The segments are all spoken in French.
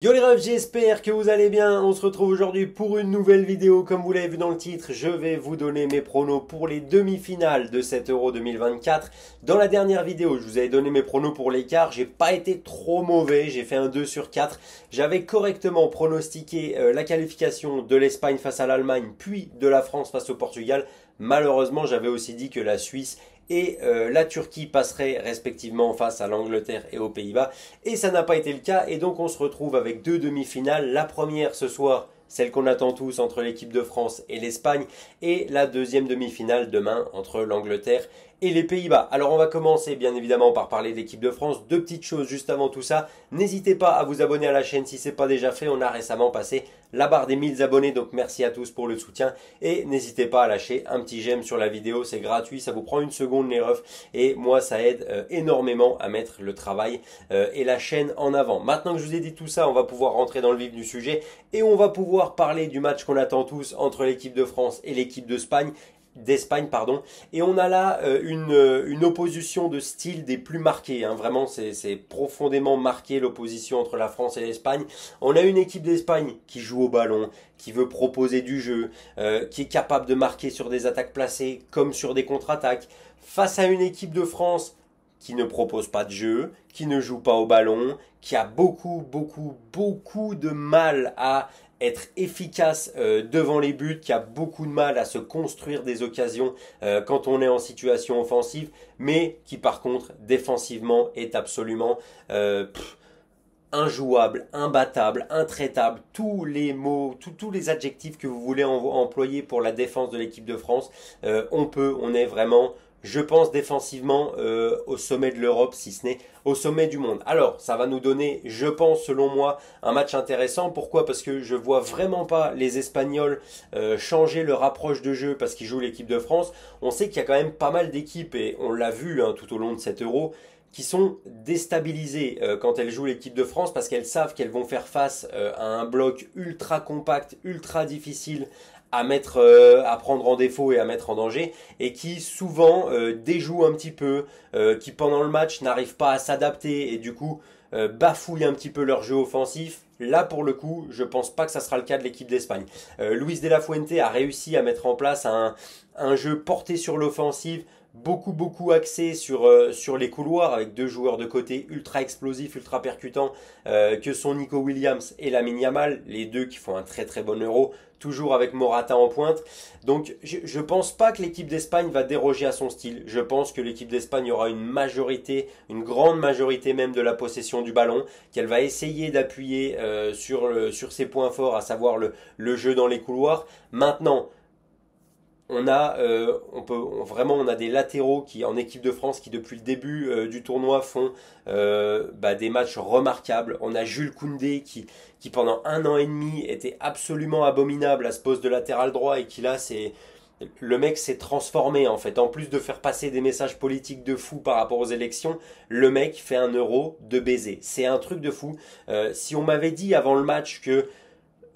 Yo les refs, j'espère que vous allez bien. On se retrouve aujourd'hui pour une nouvelle vidéo. Comme vous l'avez vu dans le titre, je vais vous donner mes pronos pour les demi-finales de cet Euro 2024. Dans la dernière vidéo, je vous avais donné mes pronos pour l'écart. J'ai pas été trop mauvais, j'ai fait un 2 sur 4. J'avais correctement pronostiqué la qualification de l'Espagne face à l'Allemagne, puis de la France face au Portugal. Malheureusement, j'avais aussi dit que la Suisse et la Turquie passerait respectivement face à l'Angleterre et aux Pays-Bas. Et ça n'a pas été le cas, et donc on se retrouve avec deux demi-finales. La première ce soir, celle qu'on attend tous entre l'équipe de France et l'Espagne, et la deuxième demi-finale demain entre l'Angleterre et les Pays-Bas. Alors on va commencer bien évidemment par parler de l'équipe de France. Deux petites choses juste avant tout ça. N'hésitez pas à vous abonner à la chaîne si ce n'est pas déjà fait. On a récemment passé la barre des 1000 abonnés, donc merci à tous pour le soutien. Et n'hésitez pas à lâcher un petit j'aime sur la vidéo, c'est gratuit, ça vous prend une seconde les refs. Et moi ça aide énormément à mettre le travail et la chaîne en avant. Maintenant que je vous ai dit tout ça, on va pouvoir rentrer dans le vif du sujet. Et on va pouvoir parler du match qu'on attend tous entre l'équipe de France et l'équipe d'Espagne, pardon, et on a là une opposition de style des plus marqués, hein. Vraiment c'est profondément marqué l'opposition entre la France et l'Espagne. On a une équipe d'Espagne qui joue au ballon, qui veut proposer du jeu, qui est capable de marquer sur des attaques placées comme sur des contre-attaques, face à une équipe de France qui ne propose pas de jeu, qui ne joue pas au ballon, qui a beaucoup de mal à être efficace devant les buts, qui a beaucoup de mal à se construire des occasions quand on est en situation offensive, mais qui par contre défensivement est absolument injouable, imbattable, intraitable, tous les mots, tous les adjectifs que vous voulez employer pour la défense de l'équipe de France, on est vraiment, je pense, défensivement au sommet de l'Europe, si ce n'est au sommet du monde. Alors, ça va nous donner, je pense, selon moi, un match intéressant. Pourquoi? Parce que je vois vraiment pas les Espagnols changer leur approche de jeu parce qu'ils jouent l'équipe de France. On sait qu'il y a quand même pas mal d'équipes, et on l'a vu hein, tout au long de cet Euro, qui sont déstabilisées quand elles jouent l'équipe de France parce qu'elles savent qu'elles vont faire face à un bloc ultra compact, ultra difficile à prendre en défaut et à mettre en danger, et qui souvent déjouent un petit peu, qui pendant le match n'arrivent pas à s'adapter et du coup bafouillent un petit peu leur jeu offensif. Là pour le coup, je pense pas que ça sera le cas de l'équipe d'Espagne. Luis de la Fuente a réussi à mettre en place un jeu porté sur l'offensive, beaucoup axé sur les couloirs, avec deux joueurs de côté ultra explosifs, ultra percutants, que sont Nico Williams et Lamine Yamal, les deux qui font un très bon Euro, toujours avec Morata en pointe. Donc je pense pas que l'équipe d'Espagne va déroger à son style. Je pense que l'équipe d'Espagne aura une majorité, une grande majorité même de la possession du ballon, qu'elle va essayer d'appuyer sur ses points forts, à savoir le jeu dans les couloirs. Maintenant, on a des latéraux qui en équipe de France qui depuis le début du tournoi font des matchs remarquables. On a Jules Koundé qui pendant un an et demi était absolument abominable à ce poste de latéral droit, et qui là le mec s'est transformé en fait. En plus de faire passer des messages politiques de fou par rapport aux élections, le mec fait un Euro de baiser. C'est un truc de fou. Si on m'avait dit avant le match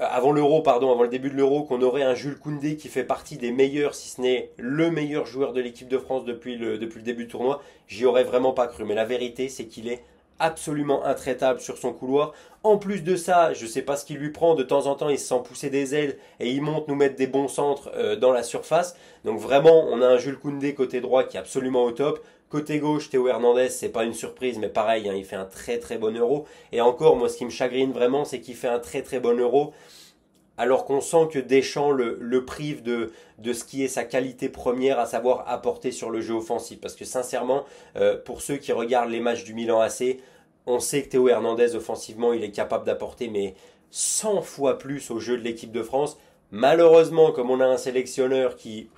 avant l'Euro, pardon, avant le début de l'Euro, qu'on aurait un Jules Koundé qui fait partie des meilleurs, si ce n'est le meilleur joueur de l'équipe de France depuis le début du tournoi, j'y aurais vraiment pas cru. Mais la vérité, c'est qu'il est absolument intraitable sur son couloir. En plus de ça, je sais pas ce qui lui prend, de temps en temps il se sent pousser des ailes et il monte nous mettre des bons centres dans la surface. Donc vraiment, on a un Jules Koundé côté droit qui est absolument au top. Côté gauche, Théo Hernandez, c'est pas une surprise, mais pareil, hein, il fait un très bon Euro. Et encore, moi, ce qui me chagrine vraiment, c'est qu'il fait un très bon Euro, alors qu'on sent que Deschamps le prive de ce qui est sa qualité première, à savoir apporter sur le jeu offensif. Parce que sincèrement, pour ceux qui regardent les matchs du Milan AC, on sait que Théo Hernandez, offensivement, il est capable d'apporter mais 100 fois plus au jeu de l'équipe de France. Malheureusement, comme on a un sélectionneur qui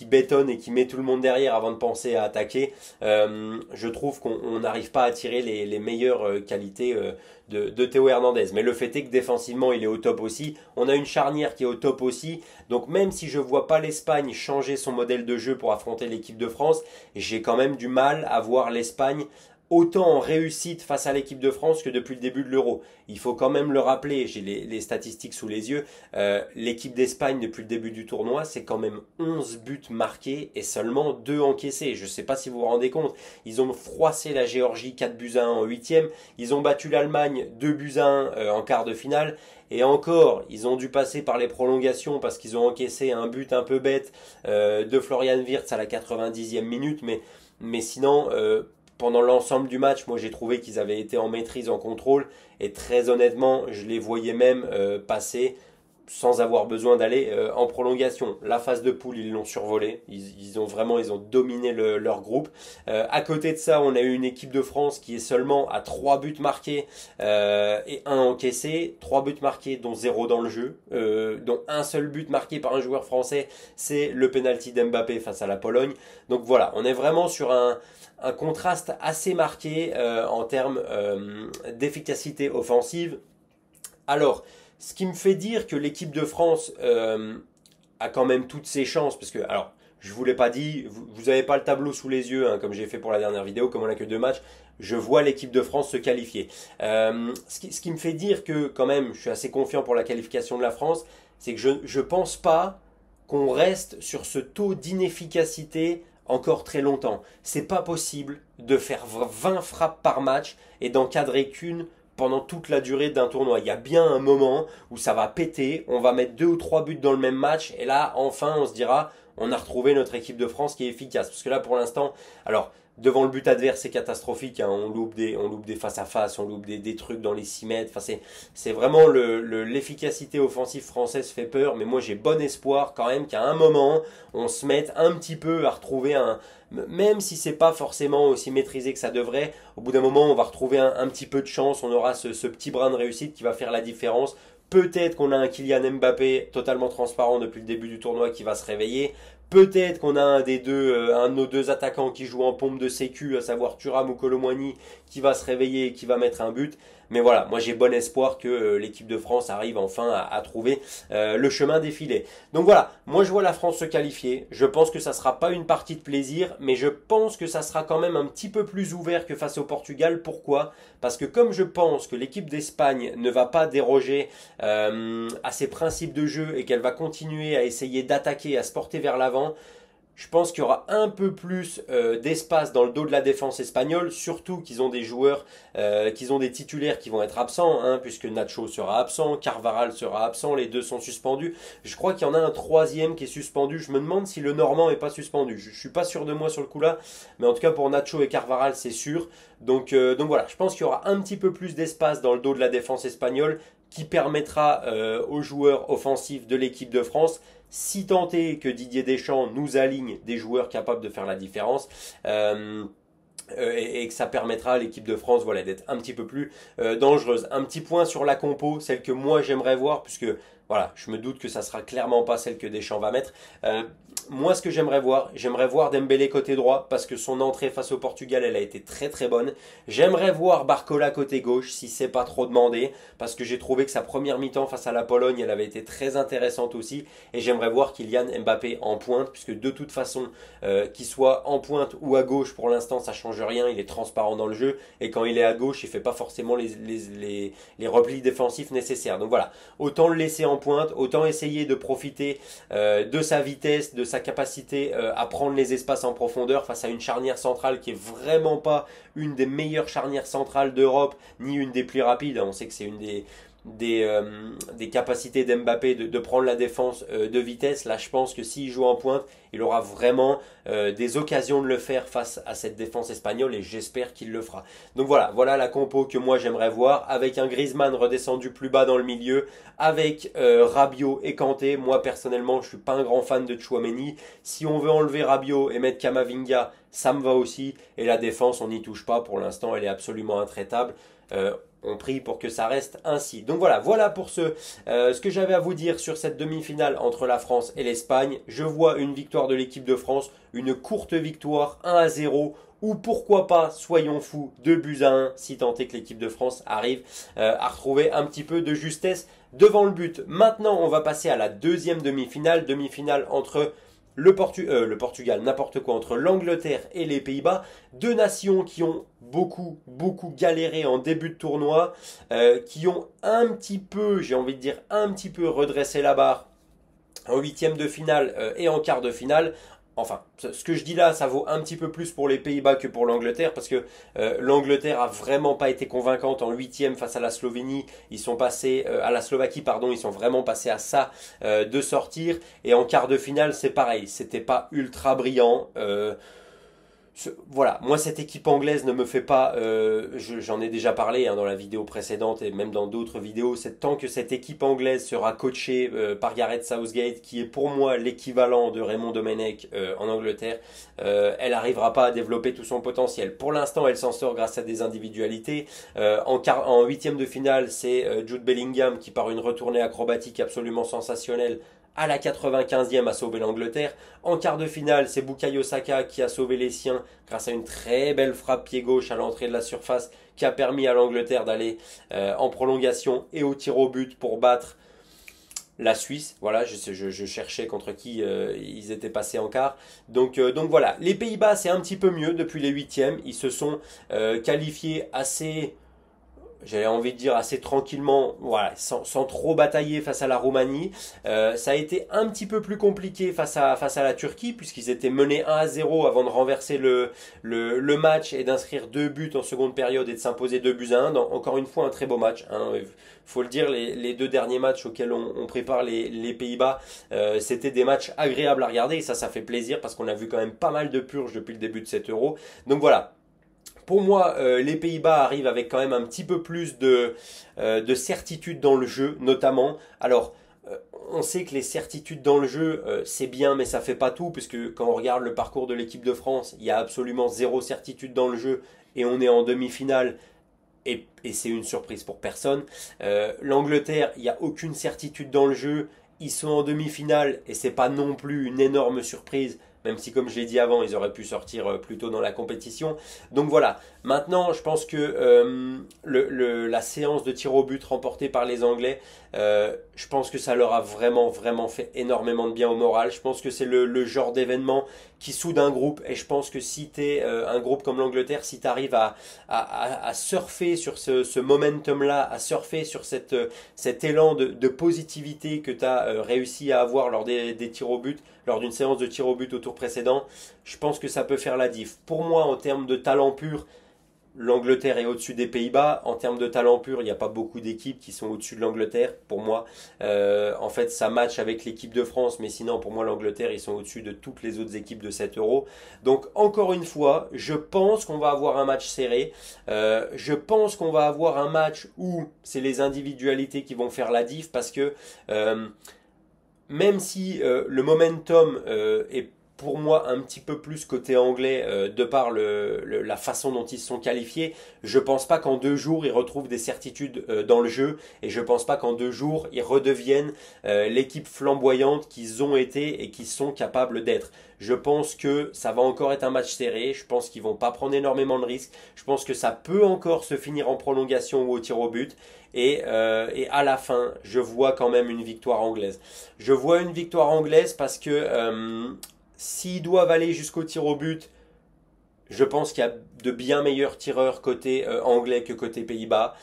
bétonne et qui met tout le monde derrière avant de penser à attaquer, je trouve qu'on n'arrive pas à tirer les meilleures qualités de Théo Hernandez. Mais le fait est que défensivement, il est au top aussi. On a une charnière qui est au top aussi. Donc même si je ne vois pas l'Espagne changer son modèle de jeu pour affronter l'équipe de France, j'ai quand même du mal à voir l'Espagne autant en réussite face à l'équipe de France que depuis le début de l'Euro. Il faut quand même le rappeler, j'ai les statistiques sous les yeux, l'équipe d'Espagne depuis le début du tournoi, c'est quand même 11 buts marqués et seulement 2 encaissés. Je ne sais pas si vous vous rendez compte, ils ont froissé la Géorgie 4-1 en huitième, ils ont battu l'Allemagne 2-1 en quart de finale, et encore, ils ont dû passer par les prolongations parce qu'ils ont encaissé un but un peu bête de Florian Wirtz à la 90e minute, mais sinon, pendant l'ensemble du match, moi j'ai trouvé qu'ils avaient été en maîtrise, en contrôle, et très honnêtement, je les voyais même passer sans avoir besoin d'aller en prolongation. La phase de poule, ils l'ont survolé. Ils ont dominé leur groupe. À côté de ça, on a eu une équipe de France qui est seulement à 3 buts marqués et 1 encaissé. 3 buts marqués, dont 0 dans le jeu. Dont un seul but marqué par un joueur français, c'est le penalty d'Mbappé face à la Pologne. Donc voilà, on est vraiment sur un contraste assez marqué en termes d'efficacité offensive. Alors, ce qui me fait dire que l'équipe de France a quand même toutes ses chances, parce que, alors, je vous l'ai pas dit, vous n'avez pas le tableau sous les yeux, hein, comme j'ai fait pour la dernière vidéo, comme on n'a que 2 matchs, je vois l'équipe de France se qualifier. Ce qui me fait dire que, quand même, je suis assez confiant pour la qualification de la France, c'est que je pense pas qu'on reste sur ce taux d'inefficacité encore très longtemps. C'est pas possible de faire 20 frappes par match et d'encadrer qu'une pendant toute la durée d'un tournoi. Il y a bien un moment où ça va péter, on va mettre 2 ou 3 buts dans le même match, et là, enfin, on se dira, on a retrouvé notre équipe de France qui est efficace. Parce que là, pour l'instant, alors, devant le but adverse, c'est catastrophique, hein. On loupe des face-à-face, on loupe des trucs dans les 6 mètres. Enfin, c'est vraiment l'efficacité offensive française fait peur, mais moi, j'ai bon espoir quand même qu'à un moment, on se mette un petit peu à retrouver même si c'est pas forcément aussi maîtrisé que ça devrait, au bout d'un moment, on va retrouver un petit peu de chance, on aura ce petit brin de réussite qui va faire la différence. Peut-être qu'on a un Kylian Mbappé totalement transparent depuis le début du tournoi qui va se réveiller. Peut-être qu'on a un de nos 2 attaquants qui joue en pompe de sécu, à savoir Thuram ou Kolo Muani, qui va se réveiller et qui va mettre un but. Mais voilà, moi j'ai bon espoir que l'équipe de France arrive enfin à trouver le chemin défilé. Donc voilà, moi je vois la France se qualifier. Je pense que ça sera pas une partie de plaisir, mais je pense que ça sera quand même un petit peu plus ouvert que face au Portugal. Pourquoi ? Parce que comme je pense que l'équipe d'Espagne ne va pas déroger à ses principes de jeu et qu'elle va continuer à essayer d'attaquer, à se porter vers l'avant, je pense qu'il y aura un peu plus d'espace dans le dos de la défense espagnole, surtout qu'ils ont des joueurs, qu'ils ont des titulaires qui vont être absents, hein, puisque Nacho sera absent, Carvajal sera absent, les 2 sont suspendus. Je crois qu'il y en a un 3e qui est suspendu. Je me demande si le Normand est pas suspendu. Je suis pas sûr de moi sur le coup là, mais en tout cas pour Nacho et Carvajal c'est sûr. Donc voilà, je pense qu'il y aura un petit peu plus d'espace dans le dos de la défense espagnole qui permettra aux joueurs offensifs de l'équipe de France, si tant est que Didier Deschamps nous aligne des joueurs capables de faire la différence, et que ça permettra à l'équipe de France, voilà, d'être un petit peu plus dangereuse. Un petit point sur la compo, celle que moi j'aimerais voir, puisque voilà, je me doute que ça sera clairement pas celle que Deschamps va mettre. Moi, ce que j'aimerais voir Dembélé côté droit, parce que son entrée face au Portugal, elle a été très très bonne. J'aimerais voir Barcola côté gauche, si c'est pas trop demandé, parce que j'ai trouvé que sa première mi-temps face à la Pologne, elle avait été très intéressante aussi. Et j'aimerais voir Kylian Mbappé en pointe, puisque de toute façon, qu'il soit en pointe ou à gauche, pour l'instant, ça change rien. Il est transparent dans le jeu, et quand il est à gauche, il fait pas forcément les replis défensifs nécessaires. Donc voilà, autant le laisser en pointe, autant essayer de profiter de sa vitesse, de sa capacité à prendre les espaces en profondeur face à une charnière centrale qui est vraiment pas une des meilleures charnières centrales d'Europe, ni une des plus rapides. On sait que c'est une des capacités d'Mbappé de prendre la défense de vitesse. Là, je pense que s'il joue en pointe, il aura vraiment des occasions de le faire face à cette défense espagnole, et j'espère qu'il le fera. Donc voilà la compo que moi j'aimerais voir, avec un Griezmann redescendu plus bas dans le milieu, avec Rabiot et Kanté. Moi personnellement, je suis pas un grand fan de Tchouaméni. Si on veut enlever Rabiot et mettre Camavinga, ça me va aussi. Et la défense, on n'y touche pas pour l'instant, elle est absolument intraitable. On prie pour que ça reste ainsi. Donc voilà pour ce que j'avais à vous dire sur cette demi-finale entre la France et l'Espagne. Je vois une victoire de l'équipe de France, une courte victoire 1-0, ou pourquoi pas, soyons fous, 2-1, si tant est que l'équipe de France arrive à retrouver un petit peu de justesse devant le but. Maintenant, on va passer à la deuxième demi-finale entre le Portugal, n'importe quoi, entre l'Angleterre et les Pays-Bas, deux nations qui ont beaucoup galéré en début de tournoi, qui ont un petit peu, j'ai envie de dire, un petit peu redressé la barre en huitième de finale et en quart de finale. Enfin, ce que je dis là, ça vaut un petit peu plus pour les Pays-Bas que pour l'Angleterre, parce que l'Angleterre a vraiment pas été convaincante en huitième face à la Slovénie. Ils sont passés à la Slovaquie, pardon, ils sont vraiment passés à ça de sortir. Et en quart de finale, c'est pareil, c'était pas ultra brillant. Voilà, moi cette équipe anglaise ne me fait pas, j'en ai déjà parlé dans la vidéo précédente et même dans d'autres vidéos, c'est tant que cette équipe anglaise sera coachée par Gareth Southgate, qui est pour moi l'équivalent de Raymond Domenech en Angleterre, elle n'arrivera pas à développer tout son potentiel. Pour l'instant, elle s'en sort grâce à des individualités. En huitième de finale, c'est Jude Bellingham qui, par une retournée acrobatique absolument sensationnelle, à la 95e a sauvé l'Angleterre. En quart de finale, c'est Bukayo Saka qui a sauvé les siens grâce à une très belle frappe pied gauche à l'entrée de la surface qui a permis à l'Angleterre d'aller en prolongation et au tir au but pour battre la Suisse. Voilà, je cherchais contre qui ils étaient passés en quart. Donc voilà, les Pays-Bas c'est un petit peu mieux depuis les huitièmes. Ils se sont qualifiés assez... J'avais envie de dire assez tranquillement, voilà, sans trop batailler face à la Roumanie. Ça a été un petit peu plus compliqué face à la Turquie, puisqu'ils étaient menés 1-0 avant de renverser le match et d'inscrire 2 buts en seconde période et de s'imposer 2-1. Encore une fois, un très beau match. Faut le dire, les 2 derniers matchs auxquels on prépare les Pays-Bas, c'était des matchs agréables à regarder. Et ça fait plaisir parce qu'on a vu quand même pas mal de purges depuis le début de cet Euro. Donc voilà. Pour moi, les Pays-Bas arrivent avec quand même un petit peu plus de certitude dans le jeu, notamment. Alors, on sait que les certitudes dans le jeu, c'est bien, mais ça fait pas tout, puisque quand on regarde le parcours de l'équipe de France, il y a absolument zéro certitude dans le jeu, et on est en demi-finale, et c'est une surprise pour personne. L'Angleterre, il n'y a aucune certitude dans le jeu, ils sont en demi-finale, et c'est pas non plus une énorme surprise, même si, comme je l'ai dit avant, ils auraient pu sortir plus tôt dans la compétition. Donc voilà, maintenant, je pense que la séance de tir au but remportée par les Anglais, je pense que ça leur a vraiment fait énormément de bien au moral. Je pense que c'est le genre d'événement qui soude un groupe, et je pense que si tu es un groupe comme l'Angleterre, si tu arrives à surfer sur ce momentum-là, à surfer sur cet élan de positivité que tu as réussi à avoir lors des tirs au but, lors d'une séance de tir au but au tour précédent, je pense que ça peut faire la diff. Pour moi, en termes de talent pur, l'Angleterre est au-dessus des Pays-Bas. En termes de talent pur, il n'y a pas beaucoup d'équipes qui sont au-dessus de l'Angleterre, pour moi. En fait, ça match avec l'équipe de France, mais sinon, pour moi, l'Angleterre, ils sont au-dessus de toutes les autres équipes de cet Euro. Donc, encore une fois, je pense qu'on va avoir un match serré. Je pense qu'on va avoir un match où c'est les individualités qui vont faire la diff, parce que même si le momentum est pour moi un petit peu plus côté anglais de par la façon dont ils se sont qualifiés, je pense pas qu'en 2 jours ils retrouvent des certitudes dans le jeu, et je pense pas qu'en 2 jours ils redeviennent l'équipe flamboyante qu'ils ont été et qu'ils sont capables d'être. Je pense que ça va encore être un match serré, je pense qu'ils vont pas prendre énormément de risques, je pense que ça peut encore se finir en prolongation ou au tir au but, et à la fin, je vois quand même une victoire anglaise. Je vois une victoire anglaise parce que s'ils doivent aller jusqu'au tir au but, je pense qu'il y a de bien meilleurs tireurs côté anglais que côté Pays-Bas.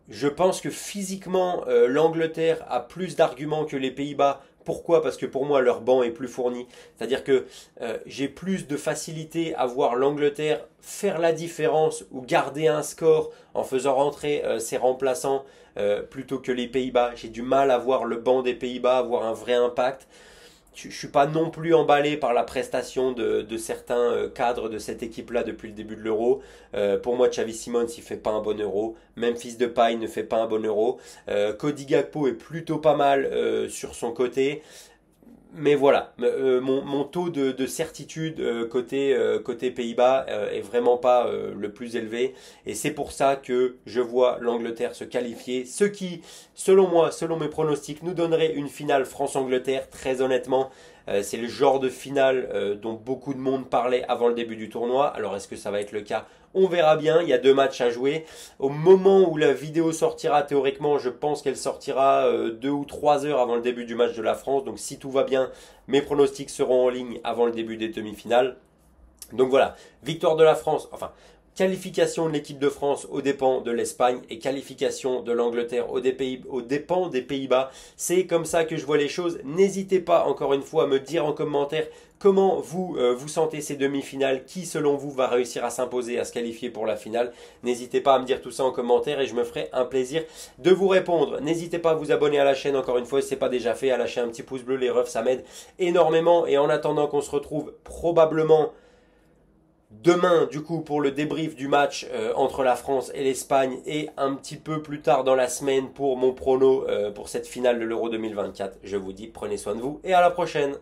Je pense que physiquement, l'Angleterre a plus d'arguments que les Pays-Bas. Pourquoi? Parce que pour moi, leur banc est plus fourni. C'est-à-dire que j'ai plus de facilité à voir l'Angleterre faire la différence ou garder un score en faisant rentrer ses remplaçants plutôt que les Pays-Bas. J'ai du mal à voir le banc des Pays-Bas avoir un vrai impact. Je ne suis pas non plus emballé par la prestation de certains cadres de cette équipe-là depuis le début de l'Euro. Pour moi, Xavi Simons, il fait pas un bon Euro. Memphis Depay ne fait pas un bon Euro. Cody Gakpo est plutôt pas mal sur son côté. Mais voilà, mon taux de certitude côté Pays-Bas est vraiment pas le plus élevé, et c'est pour ça que je vois l'Angleterre se qualifier, ce qui, selon moi, selon mes pronostics, nous donnerait une finale France-Angleterre. Très honnêtement, c'est le genre de finale dont beaucoup de monde parlait avant le début du tournoi. Alors est-ce que ça va être le cas? On verra bien, il y a 2 matchs à jouer. Au moment où la vidéo sortira, théoriquement, je pense qu'elle sortira 2 ou 3 heures avant le début du match de la France. Donc si tout va bien, mes pronostics seront en ligne avant le début des demi-finales. Donc voilà, victoire de la France, enfin qualification de l'équipe de France aux dépens de l'Espagne et qualification de l'Angleterre aux dépens des Pays-Bas. C'est comme ça que je vois les choses. N'hésitez pas encore une fois à me dire en commentaire comment vous sentez ces demi-finales, qui selon vous va réussir à s'imposer, à se qualifier pour la finale. N'hésitez pas à me dire tout ça en commentaire et je me ferai un plaisir de vous répondre. N'hésitez pas à vous abonner à la chaîne encore une fois si ce n'est pas déjà fait, à lâcher un petit pouce bleu les refs, ça m'aide énormément. Et en attendant qu'on se retrouve probablement demain, du coup, pour le débrief du match entre la France et l'Espagne et un petit peu plus tard dans la semaine pour mon prono pour cette finale de l'Euro 2024. Je vous dis, prenez soin de vous et à la prochaine.